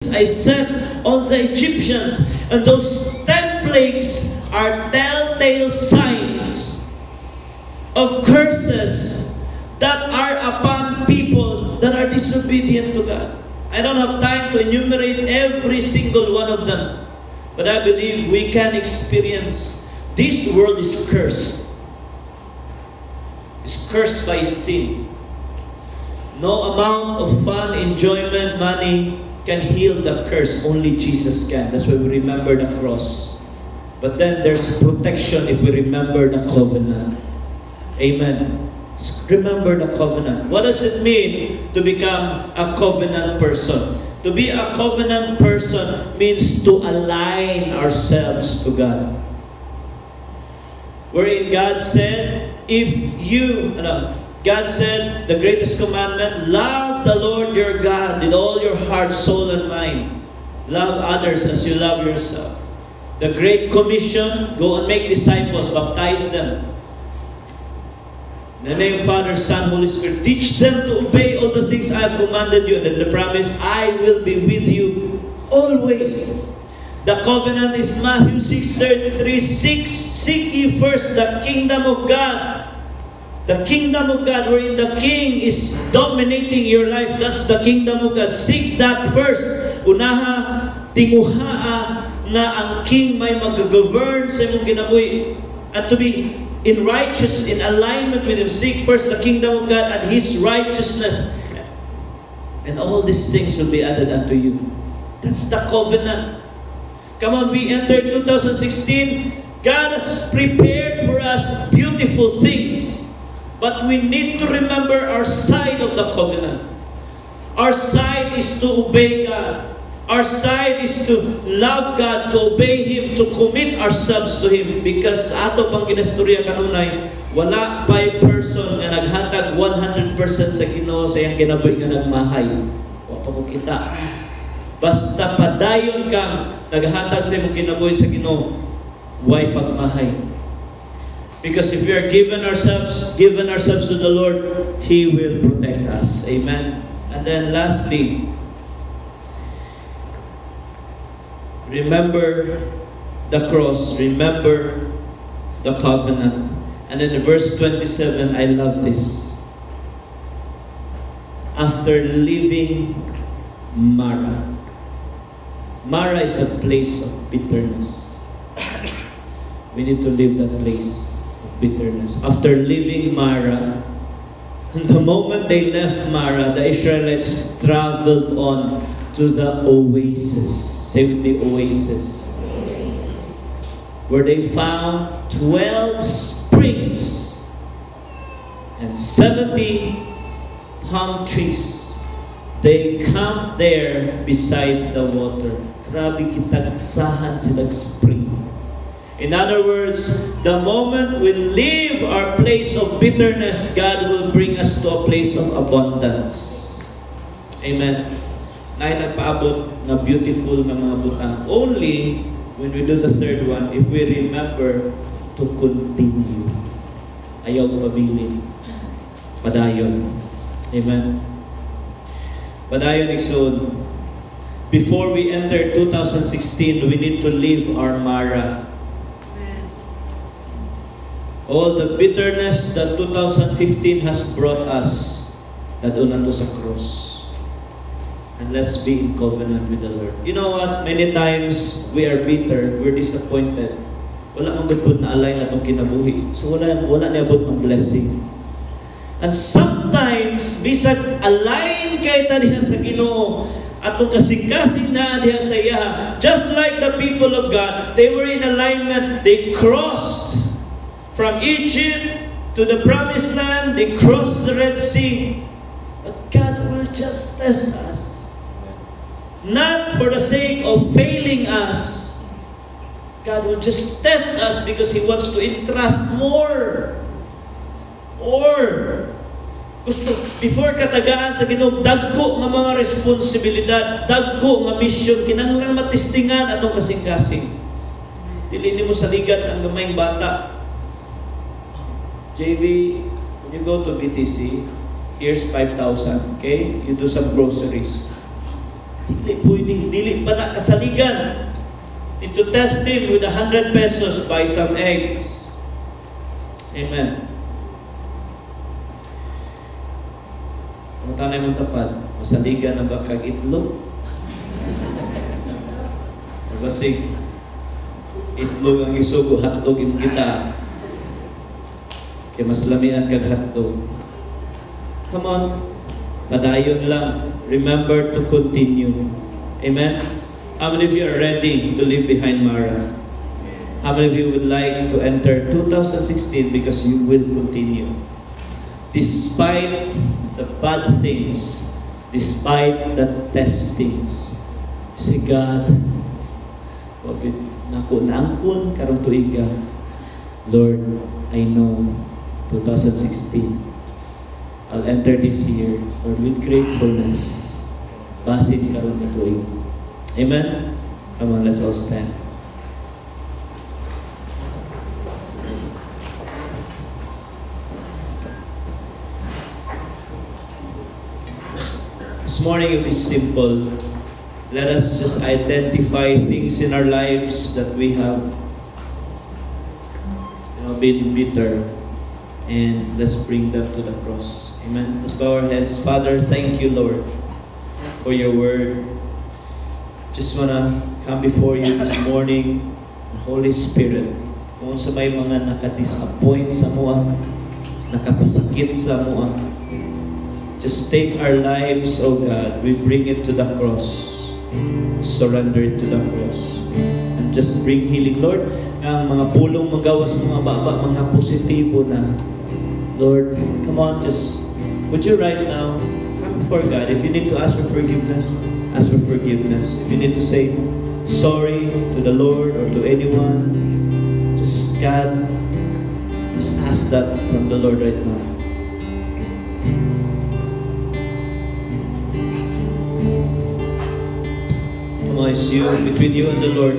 plagues I sent on the Egyptians. And those 10 plagues are telltale signs of curses that are upon people that are disobedient to God. I don't have time to enumerate every single one of them. But I believe we can experience this world is cursed. It's cursed by sin. No amount of fun, enjoyment, money can heal the curse. Only Jesus can. That's why we remember the cross. But then there's protection if we remember the covenant. Amen. Remember the covenant. What does it mean to become a covenant person? To be a covenant person means to align ourselves to God. Wherein God said, God said, the greatest commandment, love the Lord your God with all your heart, soul, and mind. Love others as you love yourself. The Great Commission, go and make disciples, baptize them. In the name of Father, Son, Holy Spirit, teach them to obey all the things I have commanded you. And then the promise, I will be with you always. The covenant is Matthew 6:33. Seek ye first the kingdom of God. The kingdom of God, wherein the king is dominating your life. That's the kingdom of God. Seek that first. Unaha, tinguhaa na ang king may mag-govern sa imong kinabuhi. And to be in righteousness, in alignment with Him. Seek first the kingdom of God and His righteousness. And all these things will be added unto you. That's the covenant. Come on, we entered 2016. God has prepared for us beautiful things. But we need to remember our side of the covenant. Our side is to obey God. Our side is to love God, to obey Him, to commit ourselves to Him. Because ato pang kinastorya kanunay, wala pa'y person nga naghatag 100% sa Ginoo sa iyang kinabuhi nga nagmahay. Wa pa ko kita. Basta padayon kang naghatag sa imong kinabuhi sa Ginoo, way pagmahay. Because if we are given ourselves to the Lord, He will protect us. Amen. And then lastly, remember the cross, remember the covenant. And then in verse 27, I love this. After leaving Mara. Mara is a place of bitterness. We need to leave that place of bitterness. After leaving Mara, the moment they left Mara, the Israelites traveled on to the oasis. Say with me, oasis. Where they found 12 springs and 70 palm trees. They camped there beside the water. Grabe kitagsahan silang spring. In other words, the moment we leave our place of bitterness, God will bring us to a place of abundance. Amen. Ay nagpaabot na beautiful na mga butang. Only when we do the third one, if we remember to continue. Ayaw mabilin. Padayon. Amen. Padayon igsoon. Before we enter 2016, we need to leave our Mara. All the bitterness that 2015 has brought us, dadun to sa cross. And let's be in covenant with the Lord. You know what? Many times we are bitter, we're disappointed. Wala mong gudpod na alay na itong kinabuhi. So wala niabot ng blessing. And sometimes, bisag align kay ta diha sa Ginoo, atong kasing-kasing na diha sa iya. Just like the people of God, they were in alignment. They crossed from Egypt to the promised land. They crossed the Red Sea. But God will just test us. Not for the sake of failing us. God will just test us because He wants to entrust more. Or, gusto, before katagaan sa Ginoo, dagko nga mga responsibilidad, dagko nga mission, kinahanglan matistingan atong kasing-kasing. Dili nimo saligat ang gamayng bata. JV, when you go to BTC, here's 5,000, okay? You do some groceries. Dili pa na kasaligan. Need to test him with 100 pesos, buy some eggs. Amen. Ang tanay mong tapat, masaligan na ba kag itlog? Basig, itlog ang isugo, hotdog yung kita. Kaya mas lamian kag hotdog. Come on, padayon lang. Remember to continue. Amen? How many of you are ready to leave behind Mara? How many of you would like to enter 2016 because you will continue? Despite the bad things, despite the testings, say, God, wag nako naangkon karong tuiga. Lord, I know 2016 I'll enter this year, Lord, with gratefulness. Basin karon na tuig. Amen? Come on, let's all stand. This morning it will be simple. Let us just identify things in our lives that we have been bitter, and let's bring them to the cross. Amen. Let's bow our heads. Father, thank you, Lord, for your word. Just wanna come before you this morning, Holy Spirit. Kung sa may mga nakadisappoint sa mua, nakapasakit sa mua, just take our lives, oh God. We bring it to the cross. Surrender it to the cross. And just bring healing, Lord. Ang mga pulong magawas, mga baba, mga positibo na, Lord, come on, just, would you right now, come before God. If you need to ask for forgiveness, ask for forgiveness. If you need to say sorry to the Lord or to anyone, just, God, just ask that from the Lord right now. It's you, between you and the Lord.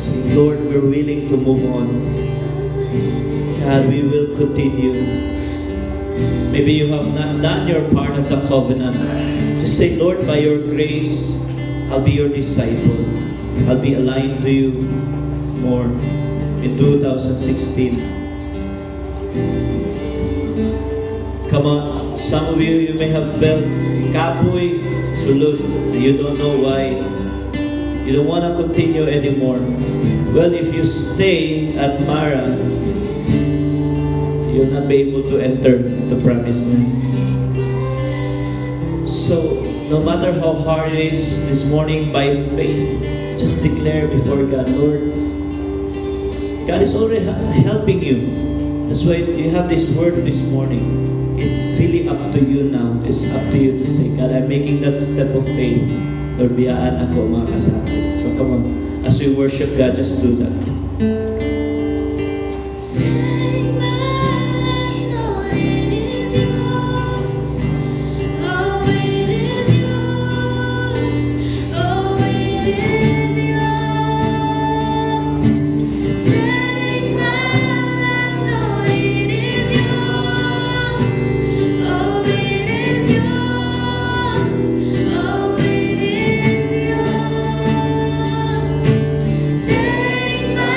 Say, Lord, we're willing to move on. God, we will continue. Maybe you have not done your part of the covenant. Just say, Lord, by your grace, I'll be your disciple. I'll be aligned to you more in 2016. Come on, some of you may have felt kapoy, sulod. You don't know why. You don't want to continue anymore. Well, if you stay at Mara, you'll not be able to enter the promised land. So, no matter how hard it is this morning, by faith, just declare before God, Lord, God is already helping you. That's why you have this word this morning. It's really up to you now. It's up to you to say, God, I'm making that step of faith. Lord, biyaan ako mga kasama. So come on, as we worship God, just do that. Take my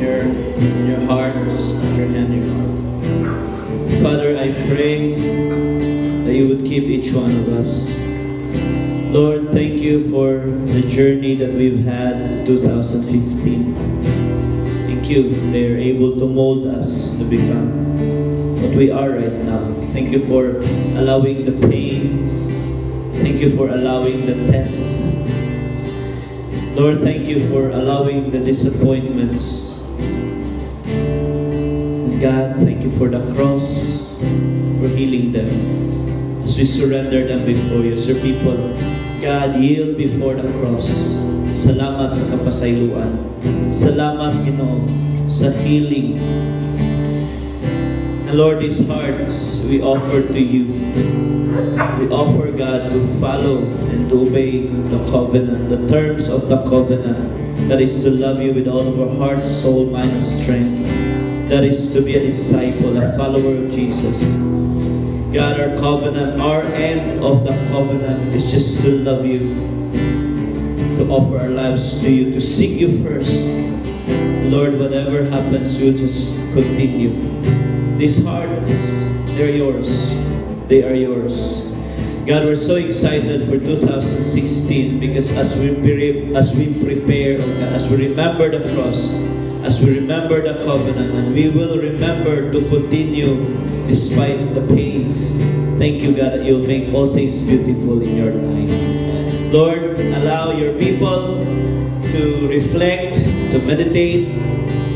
in your heart, just put your hand in your heart. Father, I pray that you would keep each one of us. Lord, thank you for the journey that we've had in 2015. Thank you, they are able to mold us to become what we are right now. Thank you for allowing the pains. Thank you for allowing the tests. Lord, thank you for allowing the disappointments. And God, thank you for the cross, for healing them. As we surrender them before you, sir, people, God, yield before the cross. Salamat sa kapasayloan. Salamat, Ginoo, sa healing. And Lord, these hearts we offer to you. We offer, God, to follow and to obey the covenant, the terms of the covenant. That is to love you with all of our heart, soul, mind, and strength. That is to be a disciple, a follower of Jesus. God, our covenant, our end of the covenant is just to love you, to offer our lives to you, to seek you first. Lord, whatever happens, we'll just continue. These hearts, they're yours. They are yours. God, we're so excited for 2016 because as we prepare, as we remember the cross, as we remember the covenant, and we will remember to continue despite the pains. Thank you, God, that you'll make all things beautiful in your life. Lord, allow your people to reflect, to meditate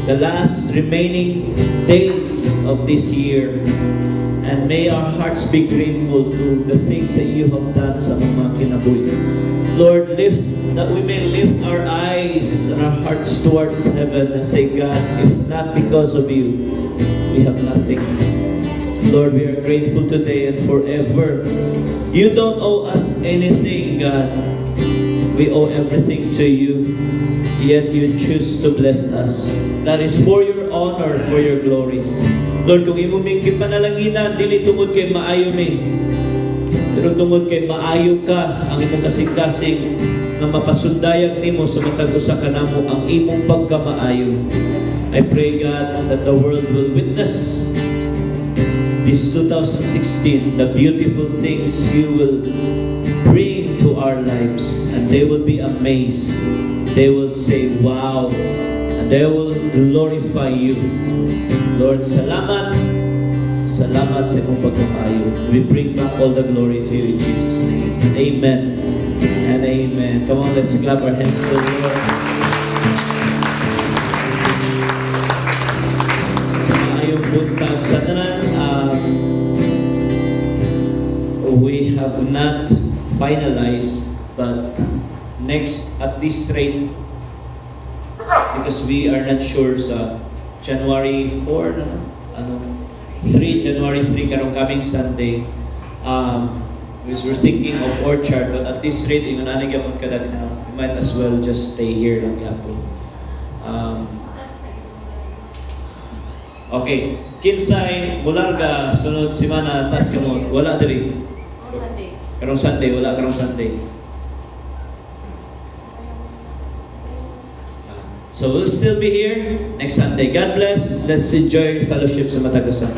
the last remaining days of this year. And may our hearts be grateful to the things that you have done sa mga kinabuhi. Lord, that we may lift our eyes and our hearts towards heaven and say, God, if not because of you, we have nothing. Lord, we are grateful today and forever. You don't owe us anything, God. We owe everything to you. Yet you choose to bless us. That is for your honor, for your glory. Lord, kung imo may kipanalanginan, dili tungod kay maayo mi. Pero tungod kay maayo ka, ang imong kasing-kasing na mapasundayag nimo sa matag usa kanamo ang imong pagkamaayo. I pray, God, that the world will witness this 2016, the beautiful things you will bring to our lives, and they will be amazed. They will say, wow, and they will glorify you. Lord, salamat. Salamat sa imong pagkamaayo. We bring back all the glory to you in Jesus' name. Amen and amen. Come on, let's clap our hands to the Lord. Maayong buntag sa tanan. We have not finalized, but next at this rate, because we are not sure sa January 4, January 3, karong coming Sunday, because we're thinking of Orchard, but at this rate, ingon na gyapon kada we might as well just stay here lang gyapon. Okay, kinsay mularga sunod semana tas kamo wala diri. Karong Sunday, wala karong Sunday. So we'll still be here next Sunday. God bless. Let's enjoy fellowship sa Matagusan.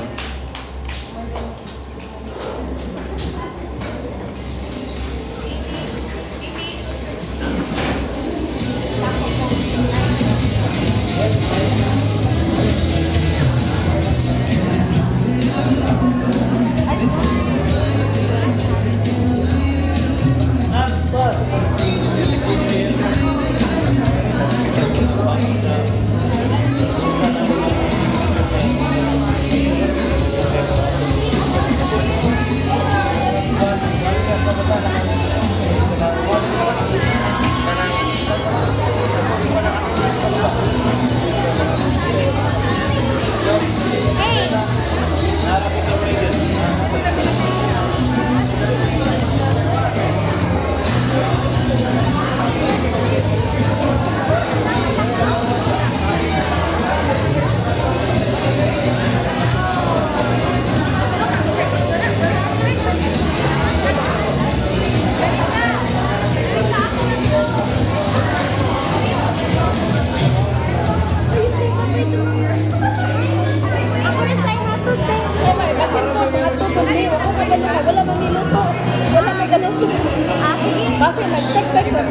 Text na.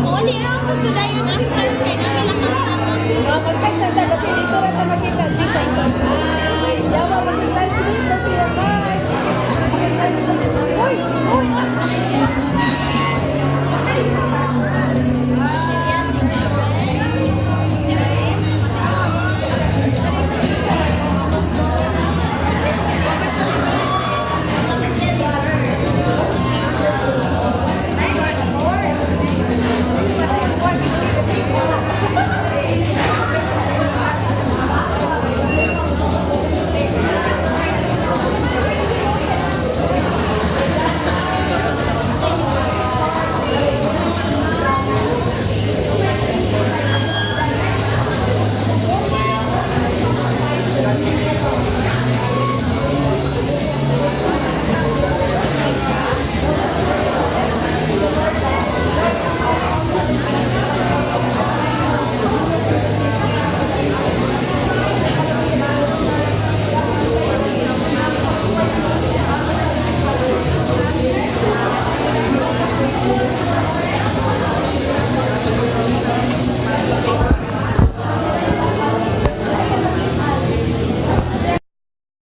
Oli lang ko today yung after kay namin lang ang Mag-text na kasi dito rin na makita. Check sa ito. Yawa, mag-live dito siya. Bye. Mag-live dito siya. Uy!